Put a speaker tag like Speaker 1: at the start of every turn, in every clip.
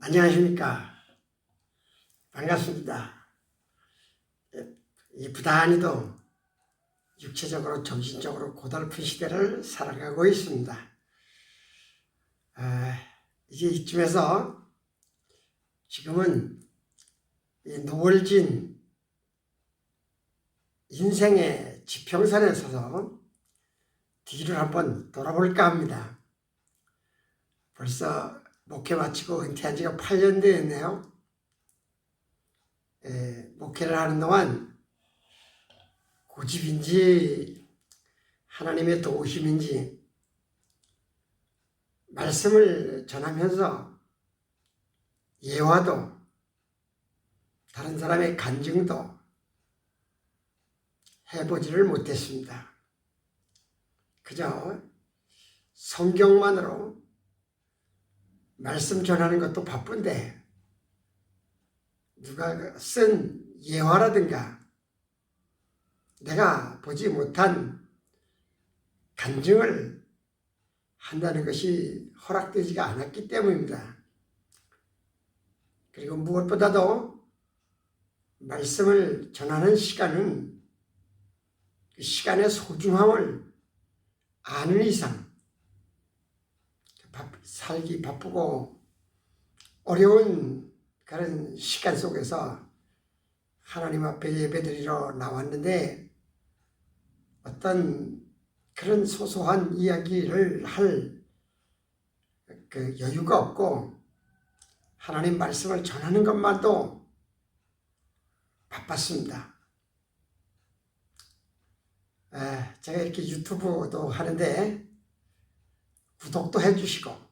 Speaker 1: 안녕하십니까. 반갑습니다. 이 부단히도 육체적으로 정신적으로 고달픈 시대를 살아가고 있습니다. 이제 이쯤에서 지금은 이 노을진 인생의 지평선에 서서 뒤를 한번 돌아볼까 합니다. 벌써 목회 마치고 은퇴한 지가 8년 되었네요. 목회를 하는 동안 고집인지 하나님의 도우심인지 말씀을 전하면서 예화도 다른 사람의 간증도 해보지를 못했습니다. 그저 성경만으로 말씀 전하는 것도 바쁜데 누가 쓴 예화라든가 내가 보지 못한 간증을 한다는 것이 허락되지가 않았기 때문입니다. 그리고 무엇보다도 말씀을 전하는 시간은 그 시간의 소중함을 아는 이상 살기 바쁘고 어려운 그런 시간 속에서 하나님 앞에 예배드리러 나왔는데 어떤 그런 소소한 이야기를 할 그 여유가 없고 하나님 말씀을 전하는 것만도 바빴습니다. 제가 이렇게 유튜브도 하는데 구독도 해주시고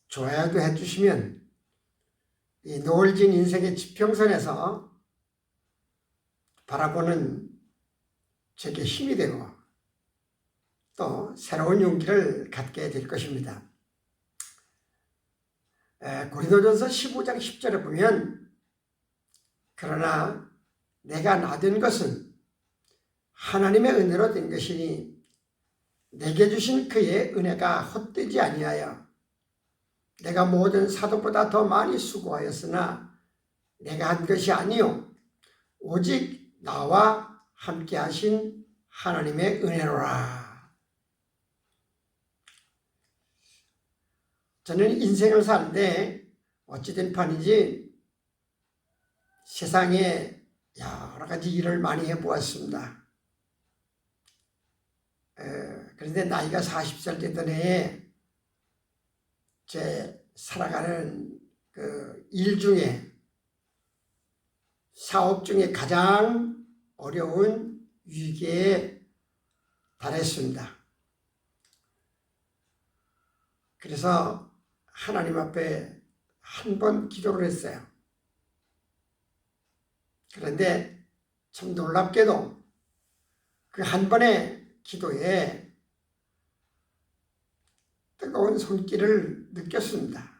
Speaker 1: 좋아요도 해주시면 이 노을진 인생의 지평선에서 바라보는 제게 힘이 되고 또 새로운 용기를 갖게 될 것입니다. 고린도전서 15장 10절에 보면 그러나 내가 나된 것은 하나님의 은혜로 된 것이니 내게 주신 그의 은혜가 헛되지 아니하여 내가 모든 사도보다 더 많이 수고하였으나 내가 한 것이 아니요 오직 나와 함께 하신 하나님의 은혜로라. 저는 인생을 사는데 어찌된 판인지 세상에 여러 가지 일을 많이 해보았습니다. 그런데 나이가 40살 되던 해에 제 살아가는 그 일 중에 사업 중에 가장 어려운 위기에 달했습니다. 그래서 하나님 앞에 한 번 기도를 했어요. 그런데 참 놀랍게도 그 한 번의 기도에 뜨거운 손길을 느꼈습니다.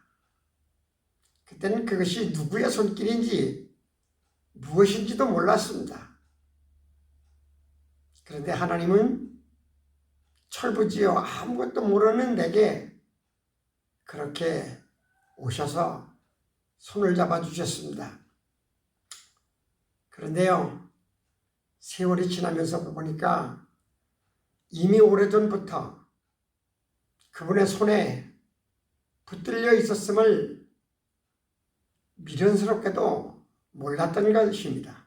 Speaker 1: 그때는 그것이 누구의 손길인지 무엇인지도 몰랐습니다. 그런데 하나님은 철부지요 아무것도 모르는 내게 그렇게 오셔서 손을 잡아주셨습니다. 그런데요, 세월이 지나면서 보니까 이미 오래전부터 그분의 손에 붙들려 있었음을 미련스럽게도 몰랐던 것입니다.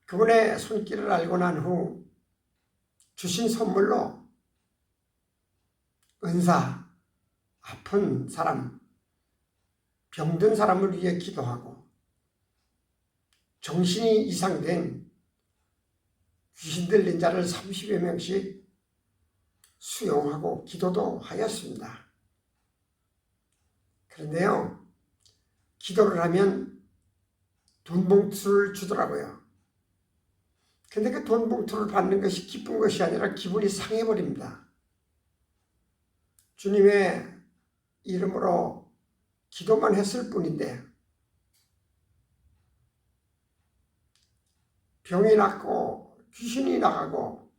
Speaker 1: 그분의 손길을 알고 난 후 주신 선물로 은사, 아픈 사람, 병든 사람을 위해 기도하고 정신이 이상된 귀신 들린 자를 30여 명씩 수용하고 기도도 하였습니다. 그런데요, 기도를 하면 돈 봉투를 주더라고요. 근데 그 돈 봉투를 받는 것이 기쁜 것이 아니라 기분이 상해버립니다. 주님의 이름으로 기도만 했을 뿐인데 병이 낫고 귀신이 나가고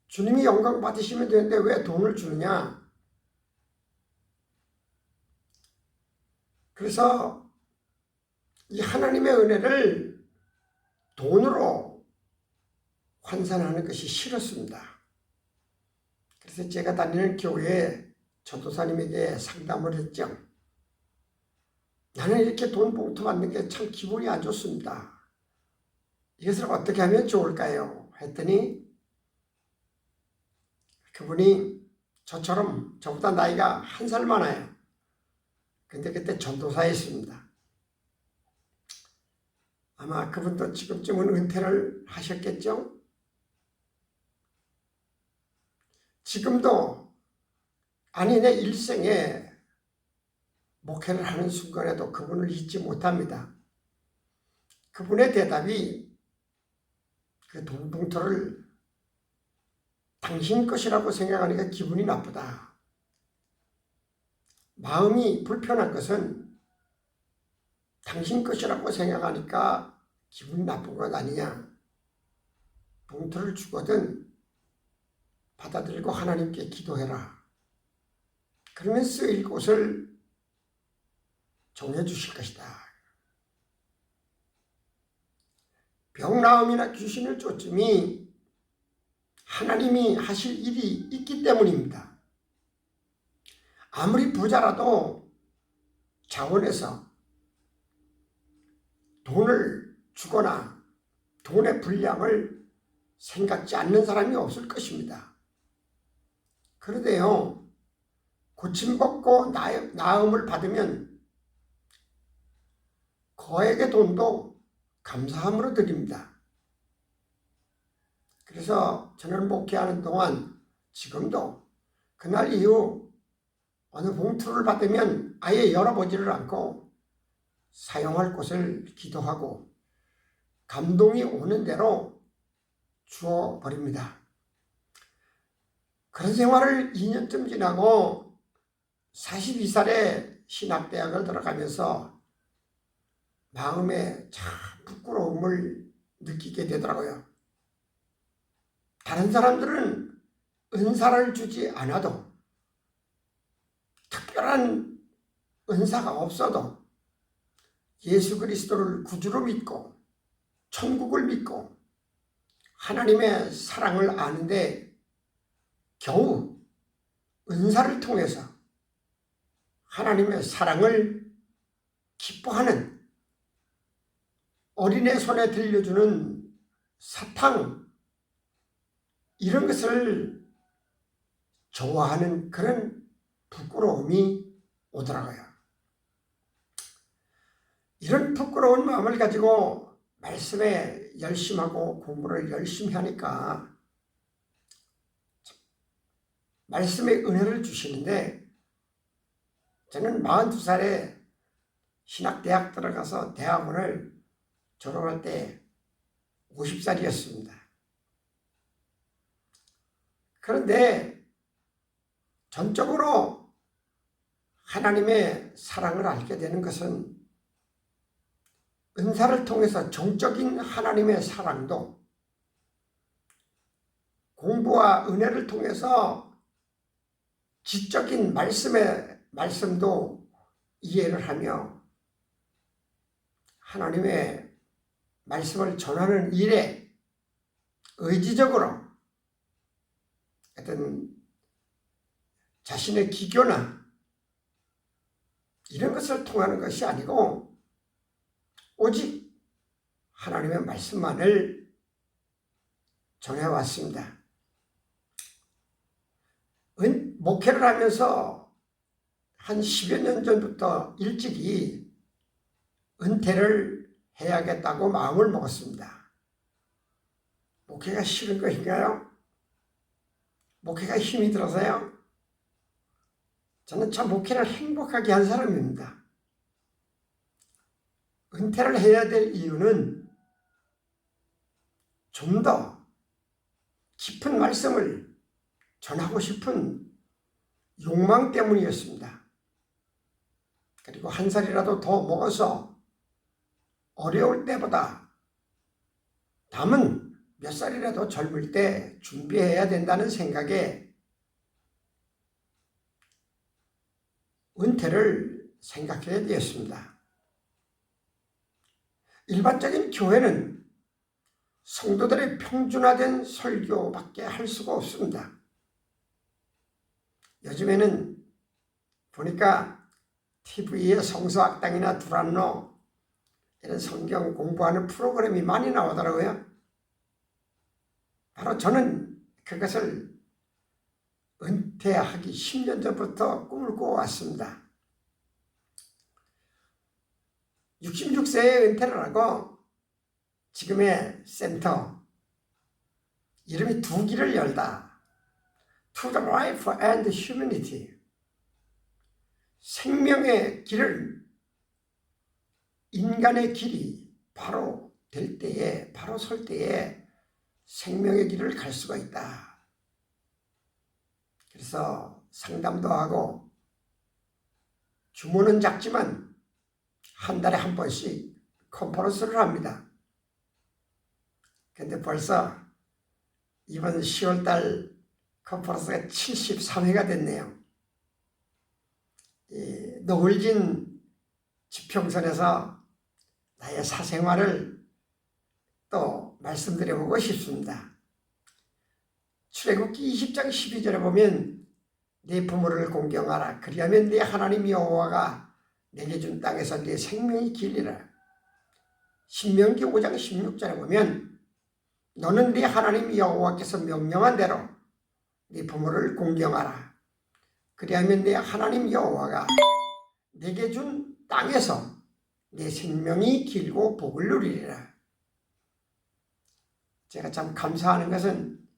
Speaker 1: 주님이 영광 받으시면 되는데 왜 돈을 주느냐? 그래서 이 하나님의 은혜를 돈으로 환산하는 것이 싫었습니다. 그래서 제가 다니는 교회에 전도사님에게 상담을 했죠. 나는 이렇게 돈 봉투 받는 게 참 기분이 안 좋습니다. 이것을 어떻게 하면 좋을까요? 했더니 그분이 저처럼 저보다 나이가 1살 많아요. 근데 그때 전도사였습니다. 아마 그분도 지금쯤은 은퇴를 하셨겠죠? 지금도 아니 내 일생에 목회를 하는 순간에도 그분을 잊지 못합니다. 그분의 대답이 그 돈 봉투를 당신 것이라고 생각하니까 기분이 나쁘다. 마음이 불편한 것은 당신 것이라고 생각하니까 기분이 나쁜 것 아니냐. 봉투를 주거든 받아들이고 하나님께 기도해라. 그러면 쓰일 곳을 정해주실 것이다. 병나음이나 귀신을 쫓음이 하나님이 하실 일이 있기 때문입니다. 아무리 부자라도 자원에서 돈을 주거나 돈의 분량을 생각지 않는 사람이 없을 것입니다. 그런데요, 고침받고 나음을 받으면 거액의 돈도 감사함으로 드립니다. 그래서 저는 목회하는 동안 지금도 그날 이후 어느 봉투를 받으면 아예 열어보지를 않고 사용할 곳을 기도하고 감동이 오는 대로 주어버립니다. 그런 생활을 2년쯤 지나고 42살에 신학대학을 들어가면서 마음에 참 부끄러움을 느끼게 되더라고요. 다른 사람들은 은사를 주지 않아도 특별한 은사가 없어도 예수 그리스도를 구주로 믿고 천국을 믿고 하나님의 사랑을 아는데 겨우 은사를 통해서 하나님의 사랑을 기뻐하는 어린애 손에 들려주는 사탕 이런 것을 좋아하는 그런 부끄러움이 오더라고요. 이런 부끄러운 마음을 가지고 말씀에 열심하고 공부를 열심히 하니까 말씀의 은혜를 주시는데 저는 42살에 신학대학 들어가서 대학원을 졸업할 때 50살이었습니다. 그런데 전적으로 하나님의 사랑을 알게 되는 것은 은사를 통해서 정적인 하나님의 사랑도 공부와 은혜를 통해서 지적인 말씀도 이해를 하며 하나님의 말씀을 전하는 일에 의지적으로 어떤 자신의 기교나 이런 것을 통하는 것이 아니고 오직 하나님의 말씀만을 전해왔습니다. 목회를 하면서 한 10여 년 전부터 일찍이 은퇴를 해야겠다고 마음을 먹었습니다. 목회가 싫은 것인가요? 목회가 힘이 들어서요? 저는 참 목회를 행복하게 한 사람입니다. 은퇴를 해야 될 이유는 좀 더 깊은 말씀을 전하고 싶은 욕망 때문이었습니다. 그리고 한 살이라도 더 먹어서 어려울 때보다 남은 몇 살이라도 젊을 때 준비해야 된다는 생각에 은퇴를 생각하게 되었습니다. 일반적인 교회는 성도들의 평준화된 설교밖에 할 수가 없습니다. 요즘에는 보니까 TV에 성서학당이나 두란노 이런 성경 공부하는 프로그램이 많이 나오더라고요. 바로 저는 그것을 은퇴하기 10년 전부터 꿈을 꾸어왔습니다. 66세에 은퇴를 하고 지금의 센터 이름이 두 길을 열다. To the life and humanity. 생명의 길을 인간의 길이 바로 될 때에 바로 설 때에 생명의 길을 갈 수가 있다. 그래서 상담도 하고 규모는 작지만 한 달에 한 번씩 컨퍼런스를 합니다. 근데 벌써 이번 10월달 컨퍼런스가 73회가 됐네요. 이 노을진 지평선에서 나의 사생활을 또 말씀드려보고 싶습니다. 출애굽기 20장 12절에 보면 네 부모를 공경하라. 그리하면 네 하나님 여호와가 내게 준 땅에서 네 생명이 길리라. 신명기 5장 16절에 보면 너는 네 하나님 여호와께서 명령한 대로 네 부모를 공경하라. 그리하면 네 하나님 여호와가 내게 준 땅에서 내 생명이 길고 복을 누리리라. 제가 참 감사하는 것은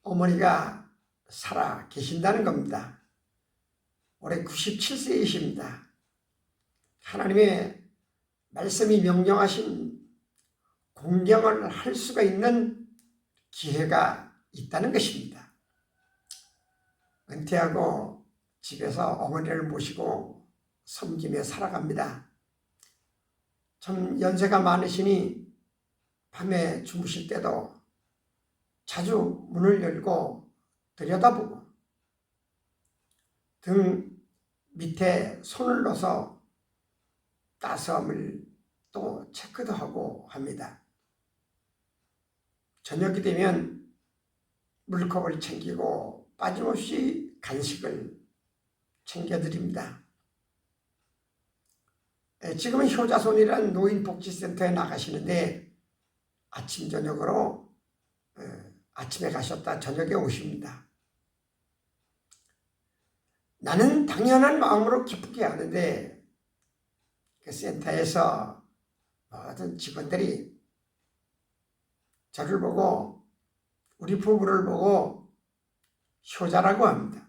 Speaker 1: 어머니가 살아 계신다는 겁니다. 올해 97세이십니다. 하나님의 말씀이 명령하신 공경을 할 수가 있는 기회가 있다는 것입니다. 은퇴하고 집에서 어머니를 모시고 섬기며 살아갑니다. 참 연세가 많으시니 밤에 주무실 때도 자주 문을 열고 들여다보고 등 밑에 손을 넣어서 따스함을 또 체크도 하고 합니다. 저녁이 되면 물컵을 챙기고 빠짐없이 간식을 챙겨드립니다. 지금은 효자손이라는 노인복지센터에 나가시는데 아침 저녁으로 아침에 가셨다 저녁에 오십니다. 나는 당연한 마음으로 기쁘게 하는데 그 센터에서 모든 직원들이 저를 보고 우리 부부를 보고 효자라고 합니다.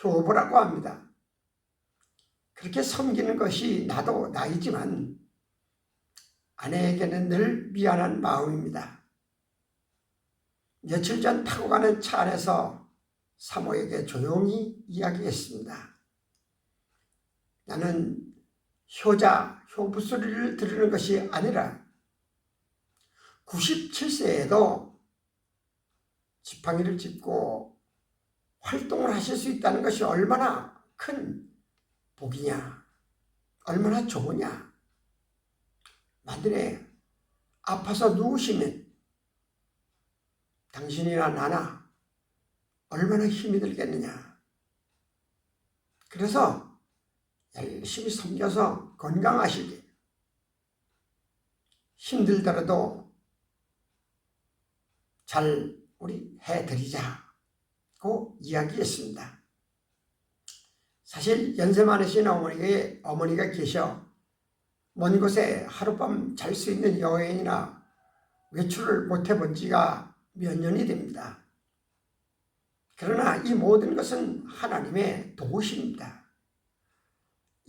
Speaker 1: 효부라고 합니다. 그렇게 섬기는 것이 나도 나이지만 아내에게는 늘 미안한 마음입니다. 며칠 전 타고 가는 차 안에서 사모에게 조용히 이야기했습니다. 나는 효부 소리를 들으는 것이 아니라 97세에도 지팡이를 짚고 활동을 하실 수 있다는 것이 얼마나 큰 복이냐, 얼마나 좋으냐. 만일에 아파서 누우시면 당신이나 나나 얼마나 힘이 들겠느냐. 그래서 열심히 섬겨서 건강하시게, 힘들더라도 잘 우리 해드리자고 이야기했습니다. 사실 연세 많으신 어머니가 계셔 먼 곳에 하룻밤 잘 수 있는 여행이나 외출을 못 해본 지가 몇 년이 됩니다. 그러나 이 모든 것은 하나님의 도우심입니다.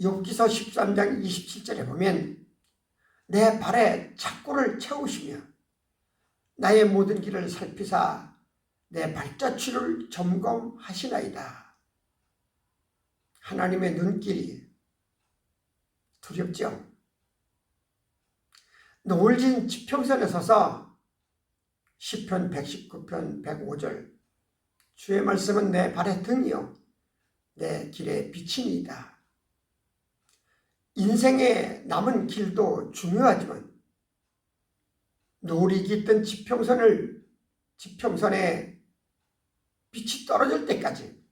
Speaker 1: 욥기서 13장 27절에 보면 내 발에 착고를 채우시며 나의 모든 길을 살피사 내 발자취를 점검하시나이다. 하나님의 눈길이 두렵죠. 노을진 지평선에 서서 시편 119편 105절 주의 말씀은 내 발의 등이요 내 길의 빛이니이다. 인생의 남은 길도 중요하지만 노리 깃든 지평선에 빛이 떨어질 때까지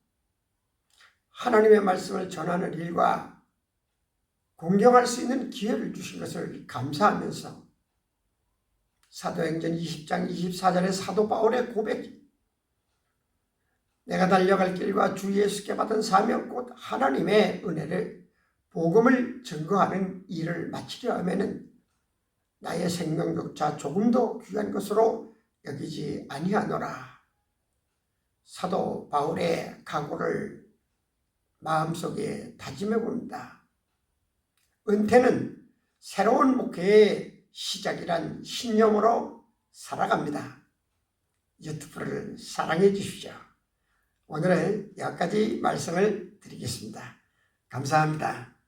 Speaker 1: 하나님의 말씀을 전하는 일과 공경할 수 있는 기회를 주신 것을 감사하면서 사도행전 20장 24절의 사도 바울의 고백이 내가 달려갈 길과 주 예수께 받은 사명 곧 하나님의 은혜를 복음을 증거하는 일을 마치려 하면은 나의 생명조차 조금도 귀한 것으로 여기지 아니하노라. 사도 바울의 각오를 마음속에 다짐해 봅니다. 은퇴는 새로운 목회의 시작이란 신념으로 살아갑니다. 유튜브를 사랑해 주십시오. 오늘은 여기까지 말씀을 드리겠습니다. 감사합니다.